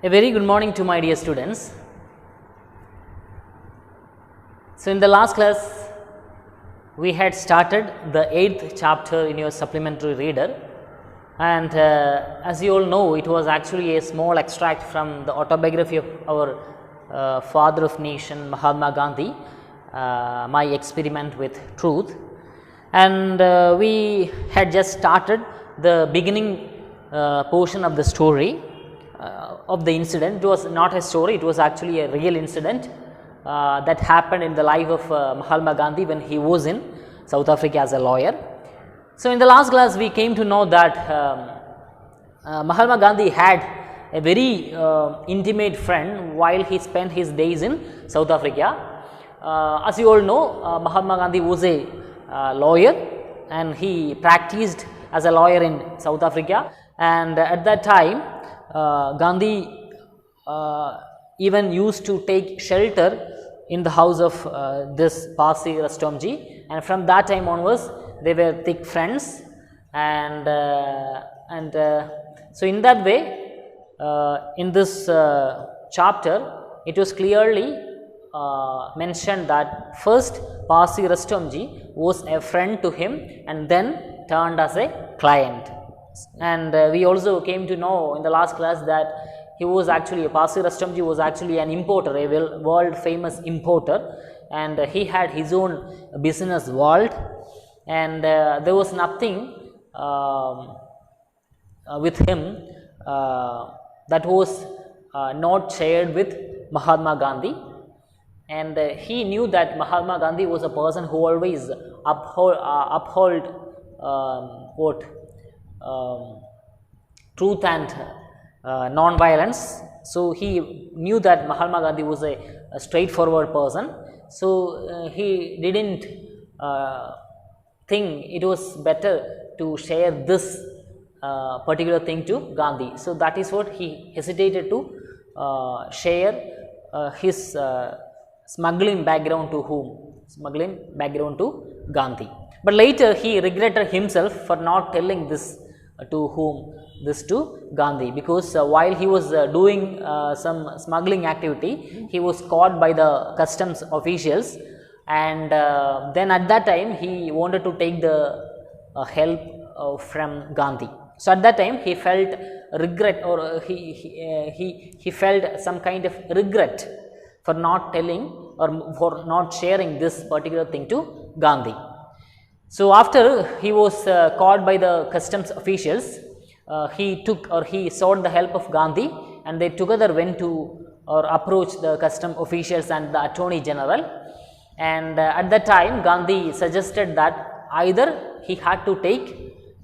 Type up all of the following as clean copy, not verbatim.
A very good morning to my dear students. So, in the last class we had started the 8th chapter in your supplementary reader, and as you all know, it was actually a small extract from the autobiography of our father of nation Mahatma Gandhi, My Experiment with Truth, and we had just started the beginning portion of the story of the incident. It was not a story, it was actually a real incident that happened in the life of Mahatma Gandhi when he was in South Africa as a lawyer. So, in the last class we came to know that Mahatma Gandhi had a very intimate friend while he spent his days in South Africa. As you all know, Mahatma Gandhi was a lawyer and he practiced as a lawyer in South Africa, and at that time Gandhi even used to take shelter in the house of this Pasi Rastomji, and from that time onwards they were thick friends, and so in that way in this chapter it was clearly mentioned that first Pasi Rastomji was a friend to him and then turned as a client. And we also came to know in the last class that he was actually, Pasi Rastomji was actually an importer, a world famous importer, and he had his own business world, and there was nothing with him that was not shared with Mahatma Gandhi, and he knew that Mahatma Gandhi was a person who always upheld truth and non-violence. So, he knew that Mahatma Gandhi was a straightforward person. So, he did not think it was better to share this particular thing to Gandhi. So, that is what he hesitated to share his smuggling background to whom? Smuggling background to Gandhi. But later he regretted himself for not telling this to whom? This to Gandhi, because while he was doing some smuggling activity, he was caught by the customs officials, and then at that time he wanted to take the help from Gandhi. So, at that time he felt regret, or he felt some kind of regret for not telling or for not sharing this particular thing to Gandhi. So, after he was caught by the customs officials, he sought the help of Gandhi, and they together went to or approached the custom officials and the Attorney General, and at that time Gandhi suggested that either he had to take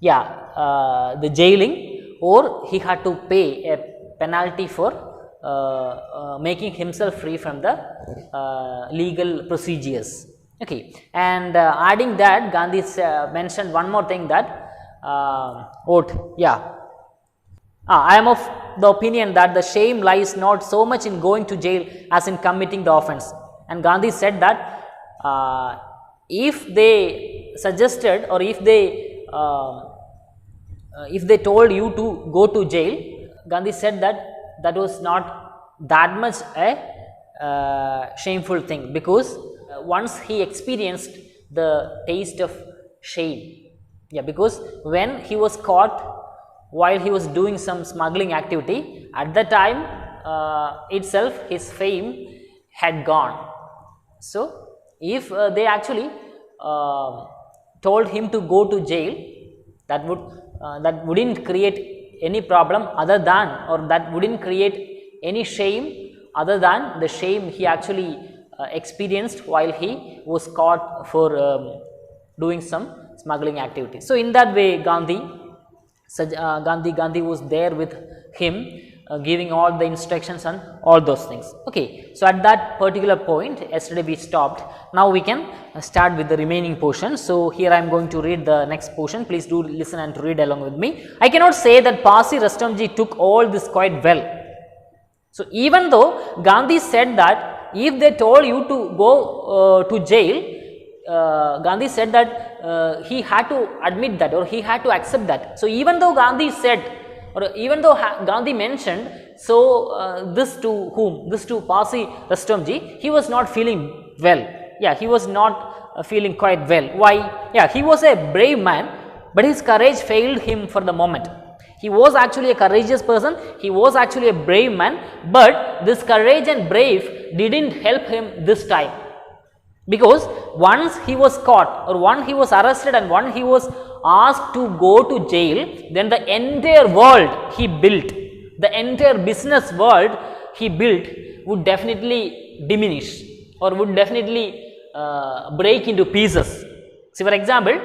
the jailing, or he had to pay a penalty for making himself free from the legal procedures. Okay, and adding that, Gandhi mentioned one more thing, that I am of the opinion that the shame lies not so much in going to jail as in committing the offence. And Gandhi said that if they suggested, or if they told you to go to jail, Gandhi said that that was not that much a shameful thing, because once he experienced the taste of shame. Because when he was caught while he was doing some smuggling activity, at the time itself his fame had gone. So, if they actually told him to go to jail, that wouldn't create any problem other than, or that wouldn't create any shame other than the shame he actually experienced while he was caught for doing some smuggling activity. So, in that way Gandhi was there with him, giving all the instructions and all those things. Okay. So, at that particular point yesterday we stopped. Now, we can start with the remaining portion. So, here I am going to read the next portion. Please do listen and read along with me. I cannot say that Pasi Rastomji took all this quite well. So, even though Gandhi said that if they told you to go to jail, Gandhi said that he had to admit that, or he had to accept that. So, even though Gandhi said or even though Gandhi mentioned, so this to whom? This to Pasi Rastomjee, he was not feeling well. Yeah, he was not feeling quite well. Why? Yeah, he was a brave man, but his courage failed him for the moment. He was actually a courageous person, he was actually a brave man, but this courage and brave didn't help him this time. Because once he was caught, or once he was arrested, and once he was asked to go to jail, then the entire world he built, the entire business world he built would definitely diminish, or would definitely break into pieces. See, for example,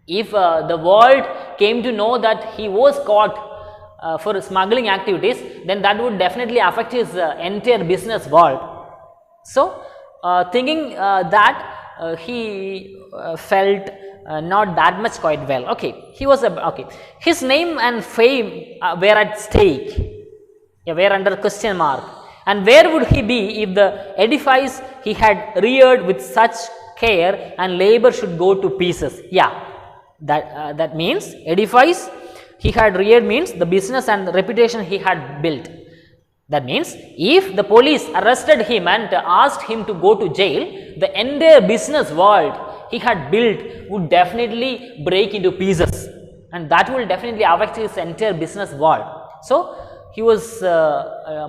if the world came to know that he was caught for smuggling activities, then that would definitely affect his entire business world. So, thinking that he felt not that much quite well. Okay, he was okay. His name and fame were at stake. Yeah, were under question mark. And where would he be if the edifice he had reared with such care and labor should go to pieces? Yeah, that means edifice he had reared means the business and the reputation he had built. That means if the police arrested him and asked him to go to jail, the entire business world he had built would definitely break into pieces, and that will definitely affect his entire business world. So, he was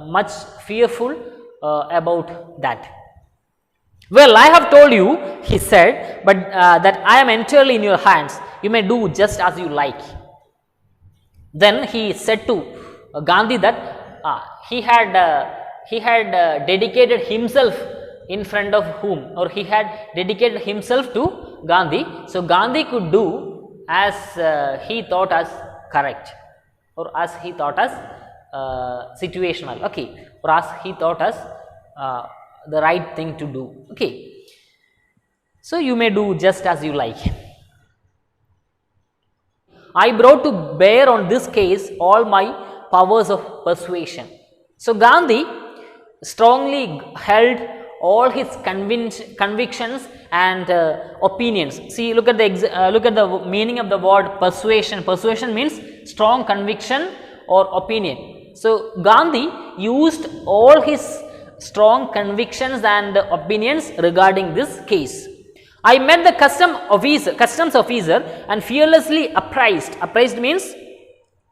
much fearful about that. Well, I have told you, he said, but that I am entirely in your hands, you may do just as you like. Then he said to Gandhi that he had dedicated himself in front of whom, or he had dedicated himself to Gandhi. So, Gandhi could do as he thought as correct, or as he thought as situational, okay, or as he thought as the right thing to do. Okay. So, you may do just as you like. I brought to bear on this case all my powers of persuasion. So, Gandhi strongly held all his convictions and opinions. See, look at the meaning of the word persuasion. Persuasion means strong conviction or opinion. So, Gandhi used all his strong convictions and opinions regarding this case. I met the customs officer and fearlessly apprised. Apprised means,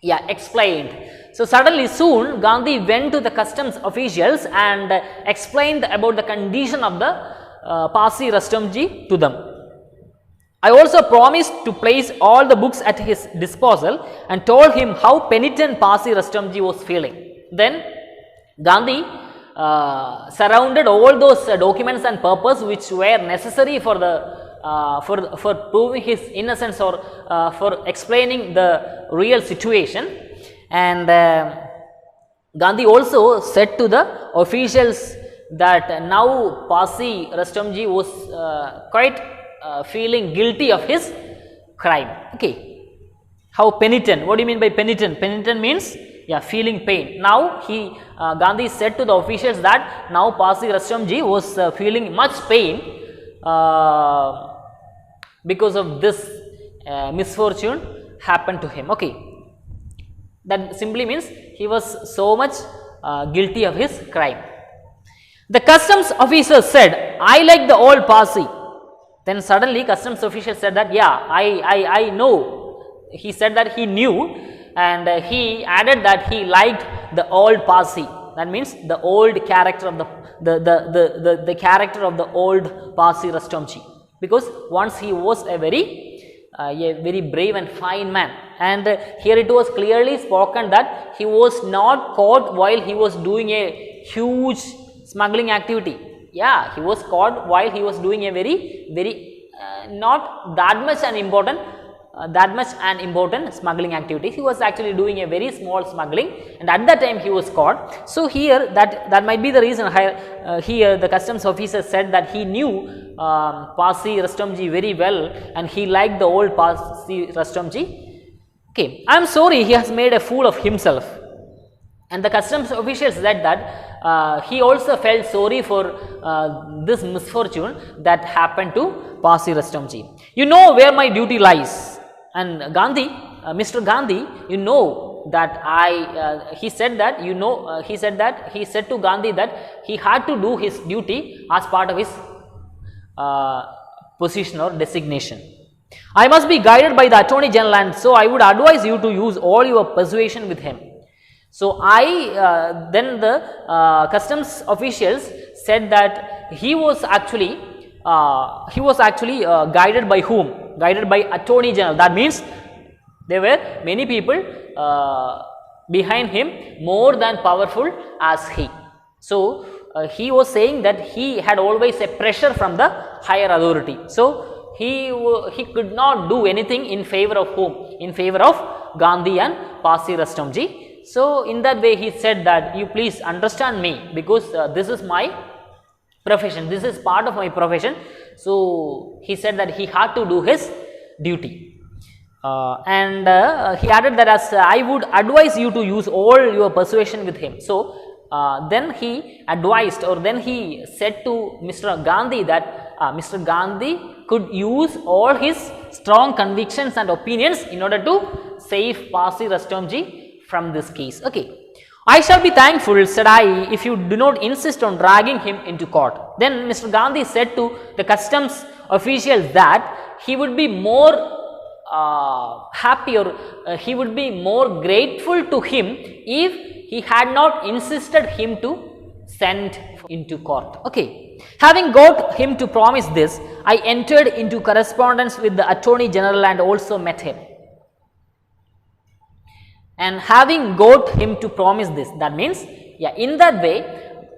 yeah, explained. So, suddenly soon Gandhi went to the customs officials and explained about the condition of the Pasi Rastomjee to them. I also promised to place all the books at his disposal and told him how penitent Pasi Rastomjee was feeling. Then Gandhi surrounded all those documents and papers which were necessary for the for proving his innocence, or for explaining the real situation. And Gandhi also said to the officials that now Pasi Rastomjee was quite feeling guilty of his crime. Okay, how penitent? What do you mean by penitent? Penitent means, yeah, feeling pain. Now Gandhi said to the officials that now Pasi Rastomjee was feeling much pain because of this misfortune happened to him. Okay. That simply means he was so much guilty of his crime. The customs officer said, I like the old Pasi. Then suddenly customs official said that, yeah, I know. He said that he knew, and he added that he liked the old Pasi. That means the old character of the character of the old Pasi Rastomjee, because once he was a very brave and fine man. And here it was clearly spoken that he was not caught while he was doing a huge smuggling activity. Yeah, he was caught while he was doing a very not that much an important smuggling activity. He was actually doing a very small smuggling, and at that time he was caught. So, here that might be the reason here the customs officer said that he knew Pasi Rastomjee very well and he liked the old Pasi Rastomjee. Okay, I am sorry he has made a fool of himself. And the customs officials said that he also felt sorry for this misfortune that happened to Pasi Rastomjee. You know where my duty lies. And Gandhi, Mr. Gandhi, you know that he said that he said to Gandhi that he had to do his duty as part of his position or designation. I must be guided by the Attorney General, and so I would advise you to use all your persuasion with him. So then the customs officials said that he was actually guided by whom? Guided by Attorney General. That means there were many people behind him more than powerful as he. So he was saying that he had always a pressure from the higher authority. So he could not do anything in favor of whom? In favor of Gandhi and Pasi Rastomjee. So in that way he said that you please understand me, because this is my profession, this is part of my profession. So he said that he had to do his duty. And he added that as I would advise you to use all your persuasion with him. So then he advised, or then he said to Mr. Gandhi that Mr. Gandhi could use all his strong convictions and opinions in order to save Pasi Rastomjee from this case. Okay. I shall be thankful, said I, if you do not insist on dragging him into court. Then Mr. Gandhi said to the customs officials that he would be more happy, or he would be more grateful to him if he had not insisted him to send into court. Okay. Having got him to promise this, I entered into correspondence with the Attorney General and also met him. And having got him to promise this, that means, yeah, in that way,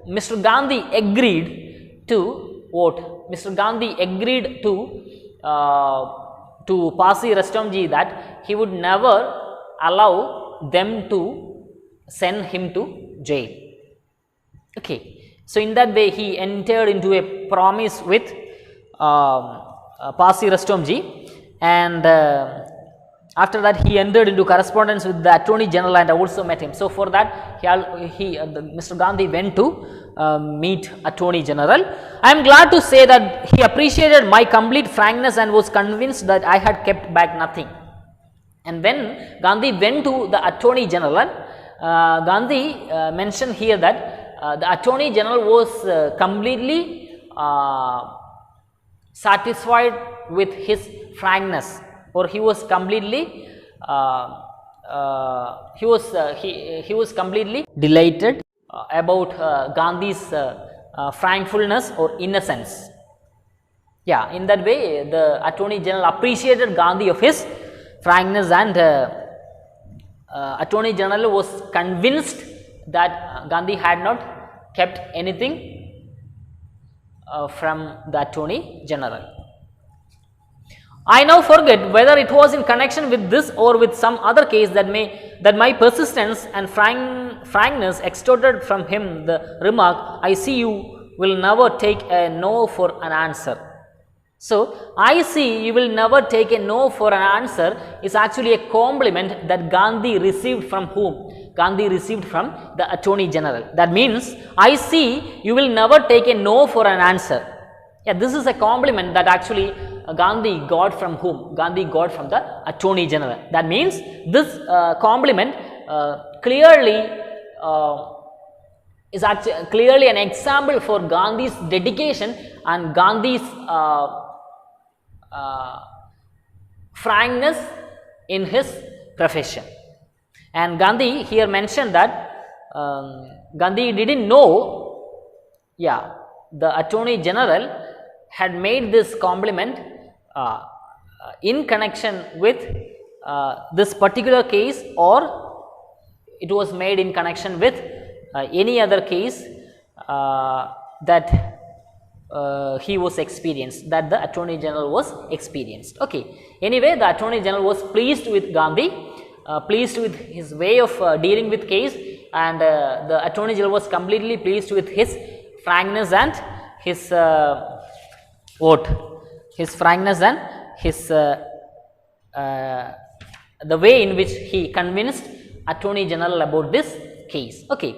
Mr. Gandhi agreed to what? Mr. Gandhi agreed to Pasi Rastomjee that he would never allow them to send him to jail. Okay. So in that way, he entered into a promise with Pasi Rastomjee, and after that he entered into correspondence with the Attorney General and also met him. So for that Mr. Gandhi went to meet Attorney General. I am glad to say that he appreciated my complete frankness and was convinced that I had kept back nothing. And when Gandhi went to the Attorney General, Gandhi mentioned here that the Attorney General was completely satisfied with his frankness, or he was completely he was completely delighted about Gandhi's frankfulness or innocence. Yeah, in that way the Attorney General appreciated Gandhi of his frankness, and Attorney General was convinced that Gandhi had not kept anything from the Attorney General. I now forget whether it was in connection with this or with some other case that my persistence and frankness extorted from him the remark, I see you will never take a no for an answer. So, I see you will never take a no for an answer is actually a compliment that Gandhi received from whom? Gandhi received from the Attorney General. That means, I see you will never take a no for an answer. Yeah, this is a compliment that actually Gandhi got from whom? Gandhi got from the Attorney General. That means this compliment clearly is actually clearly an example for Gandhi's dedication and Gandhi's frankness in his profession. And Gandhi here mentioned that Gandhi didn't know, yeah, the Attorney General had made this compliment in connection with this particular case, or it was made in connection with any other case that he was experienced, that the Attorney General was experienced. Okay. Anyway, the Attorney General was pleased with Gandhi, pleased with his way of dealing with case, and the Attorney General was completely pleased with his frankness and his his frankness and his the way in which he convinced Attorney General about this case. Okay.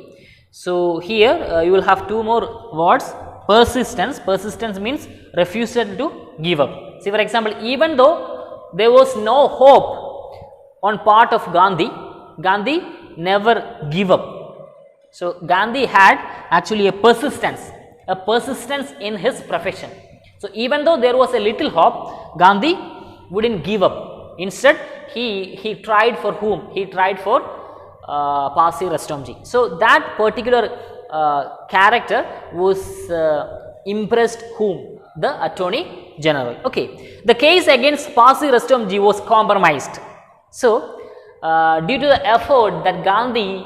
So here you will have two more words. Persistence. Persistence means refusal to give up. See, for example, even though there was no hope on part of Gandhi, Gandhi never give up. So, Gandhi had actually a persistence in his profession. So, even though there was a little hope, Gandhi wouldn't give up. Instead, he tried for whom? He tried for Pasi Rastomjee. So, that particular character was impressed whom? The Attorney General. Okay. The case against Pasi Rastomjee was compromised. So, due to the effort that Gandhi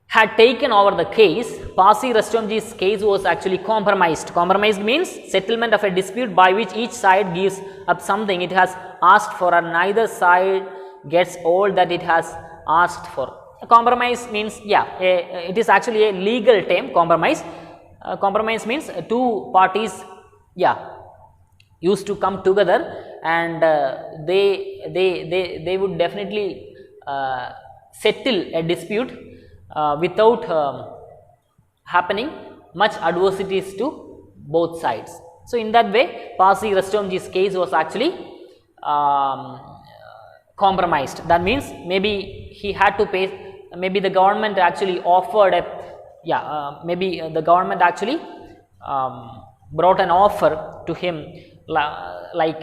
had taken over the case, Pasi Rastomjee's case was actually compromised. Compromised means settlement of a dispute by which each side gives up something it has asked for and neither side gets all that it has asked for. A compromise means, it is actually a legal term, compromise. Compromise means two parties, used to come together and they would definitely settle a dispute without happening much adversities to both sides. So, in that way Pasi Rastomjee's case was actually compromised. That means maybe he had to pay, maybe the government actually offered a, maybe the government actually brought an offer to him like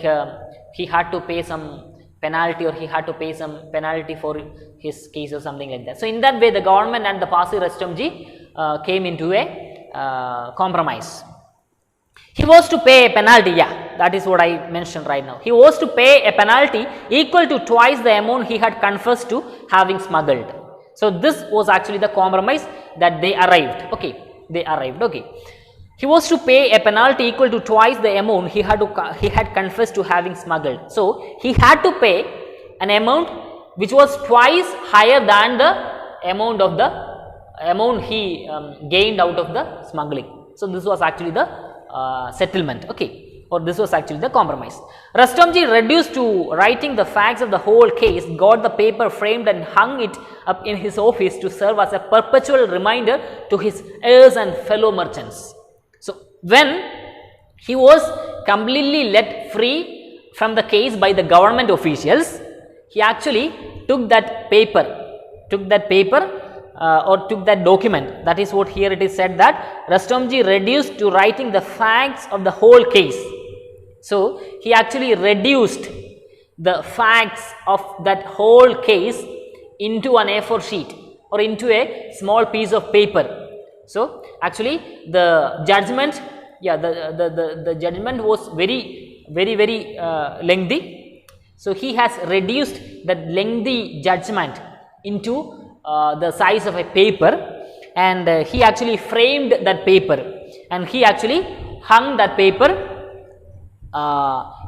he had to pay some penalty or he had to pay some penalty for his case or something like that. So, in that way the government and the Pasi Rastomjee came into a compromise. He was to pay a penalty, that is what I mentioned right now. He was to pay a penalty equal to twice the amount he had confessed to having smuggled. So, this was actually the compromise that they arrived. Okay, they arrived. Okay. He was to pay a penalty equal to twice the amount he had confessed to having smuggled. So, he had to pay an amount which was twice higher than the amount he gained out of the smuggling. So, this was actually the settlement, okay, or this was actually the compromise. Rastomjee, reduced to writing the facts of the whole case, got the paper framed and hung it up in his office to serve as a perpetual reminder to his heirs and fellow merchants. So, when he was completely let free from the case by the government officials, he actually took that paper, or took that document. That is what here it is said that Rastomjee reduced to writing the facts of the whole case. So, he actually reduced the facts of that whole case into an A4 sheet or into a small piece of paper. So, actually the judgment, the judgment was very lengthy. So, he has reduced that lengthy judgment into the size of a paper and he actually framed that paper and he actually hung that paper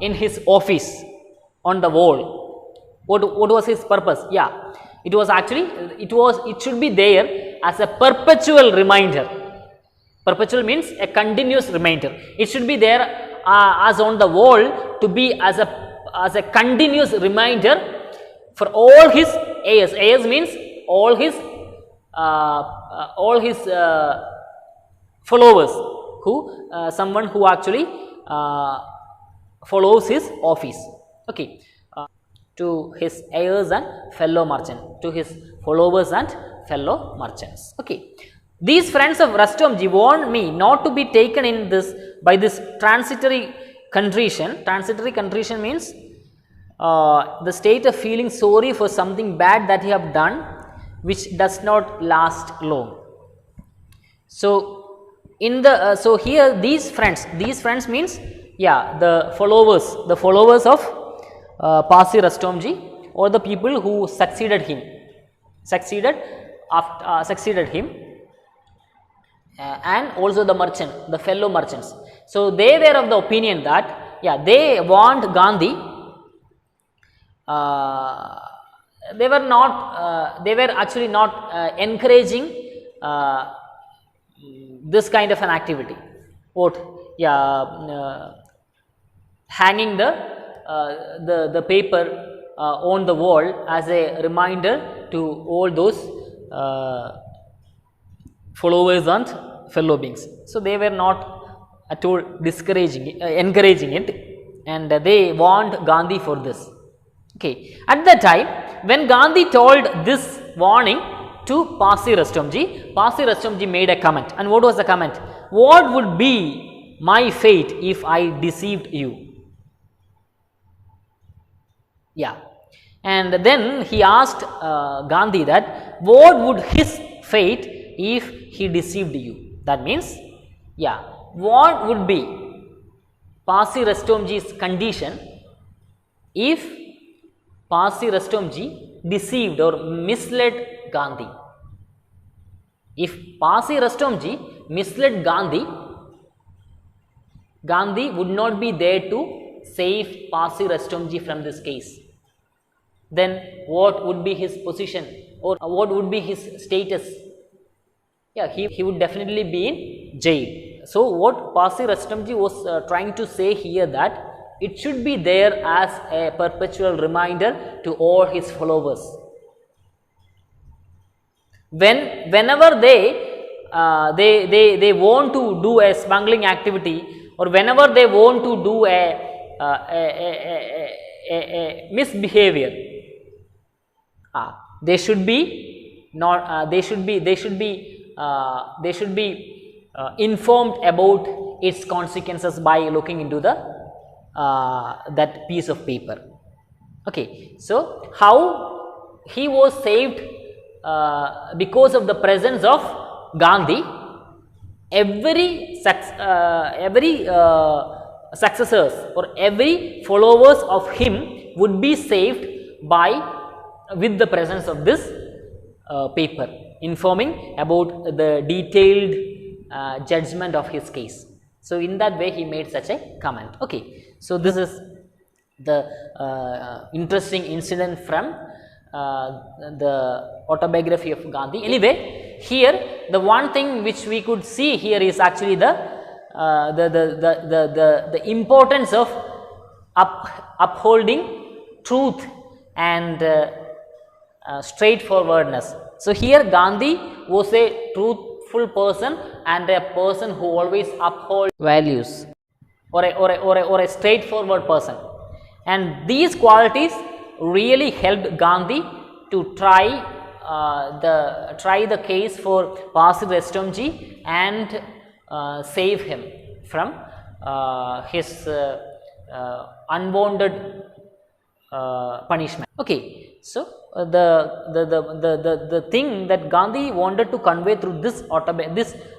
in his office on the wall. What was his purpose? It was actually, it should be there as a perpetual reminder. Perpetual means a continuous reminder. It should be there as on the wall to be as a continuous reminder for all his heirs. Heirs means all his followers, someone who actually follows his office. Okay. To his heirs and fellow merchants, to his followers and fellow merchants. Okay. These friends of Rastomjee warned me not to be taken in this by this transitory contrition. Transitory contrition means the state of feeling sorry for something bad that you have done, which does not last long. So, in the so here these friends means the followers of Pasi Rastomjee or the people who succeeded him, and also the merchant, the fellow merchants. So, they were of the opinion that they warned Gandhi. They were actually not encouraging this kind of an activity. What? Hanging the paper on the wall as a reminder to all those followers and fellow beings. So, they were not at all encouraging it, and they warned Gandhi for this. Okay. At the time when Gandhi told this warning to Pasi Rustomji. Pasi Rustomji made a comment, and what was the comment? What would be my fate if I deceived you? Yeah, and then he asked Gandhi that what would his fate if he deceived you? That means, yeah, what would be Pasi Rustomji's condition if Pasi Rustomji deceived or misled Gandhi? If Pasi Rustomji misled Gandhi, Gandhi would not be there to save Pasi Rustomji from this case. Then what would be his position, or what would be his status? Yeah, he would definitely be in jail. So what Pasi Rustomji was trying to say here, that it should be there as a perpetual reminder to all his followers. Whenever they want to do a smuggling activity, or whenever they want to do a misbehavior, they should be not. They should be informed about its consequences by looking into the that piece of paper. Okay, so how he was saved because of the presence of Gandhi. Every successors or every followers of him would be saved with the presence of this paper, informing about the detailed judgment of his case. So in that way he made such a comment. Okay, so this is the interesting incident from the autobiography of Gandhi. Anyway, here the one thing which we could see here is actually the importance of upholding truth and straightforwardness. So here Gandhi was a truthful person and a person who always upholds values, or a straightforward person, and these qualities really helped Gandhi to try the case for Pasi Rustomji and save him from his unwanted punishment. Okay, so the thing that Gandhi wanted to convey through this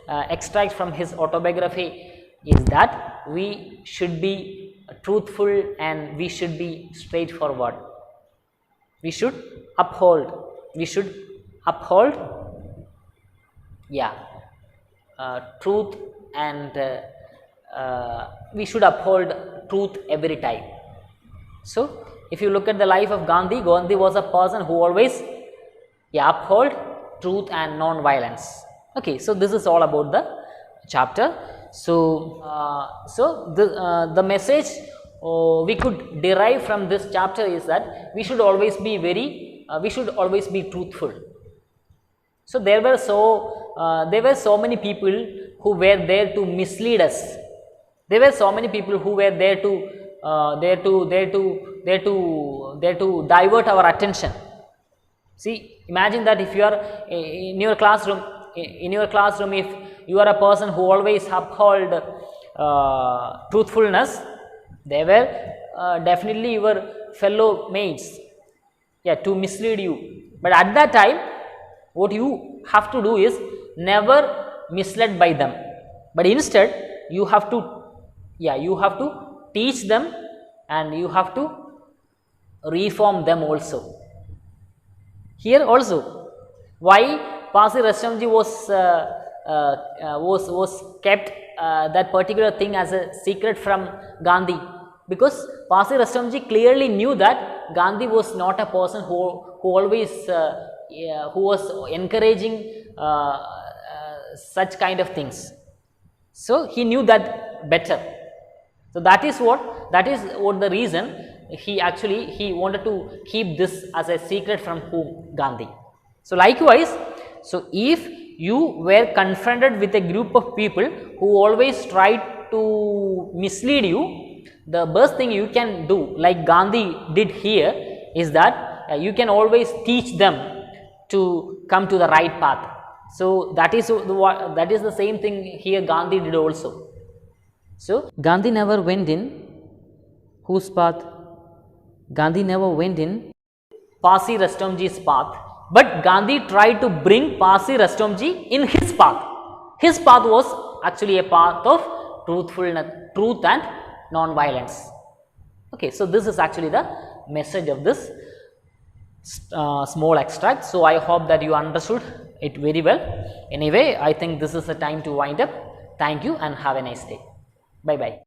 extract from his autobiography is that we should be truthful and we should be straightforward. We should uphold. Truth, and we should uphold truth every time. So if you look at the life of Gandhi was a person who always upheld truth and non-violence. Okay, so this is all about the chapter. So the message we could derive from this chapter is that we should always be truthful. So there were so many people who were there to mislead us. There were so many people who were there to divert our attention. See, imagine that if you are in your classroom, if you are a person who always upheld truthfulness, they were definitely your fellow mates, to mislead you. But at that time, what you have to do is never misled by them, but instead you have to teach them, and you have to reform them also. Here also, why Pasi Rustomji was kept that particular thing as a secret from Gandhi? Because Pasi Rustomji clearly knew that Gandhi was not a person who always who was encouraging such kind of things. So he knew that better. So that is what the reason he wanted to keep this as a secret from whom? Gandhi. So likewise, so if you were confronted with a group of people who always tried to mislead you, the best thing you can do, like Gandhi did here, is that you can always teach them to come to the right path. So that is the same thing here Gandhi did also. So Gandhi never went in whose path? Gandhi never went in Pasi Rastomji's path, but Gandhi tried to bring Pasi Rastomji in his path. His path was actually a path of truth and non-violence. Okay, so this is actually the message of this small extract. So I hope that you understood it very well. Anyway, I think this is the time to wind up. Thank you and have a nice day. Bye bye.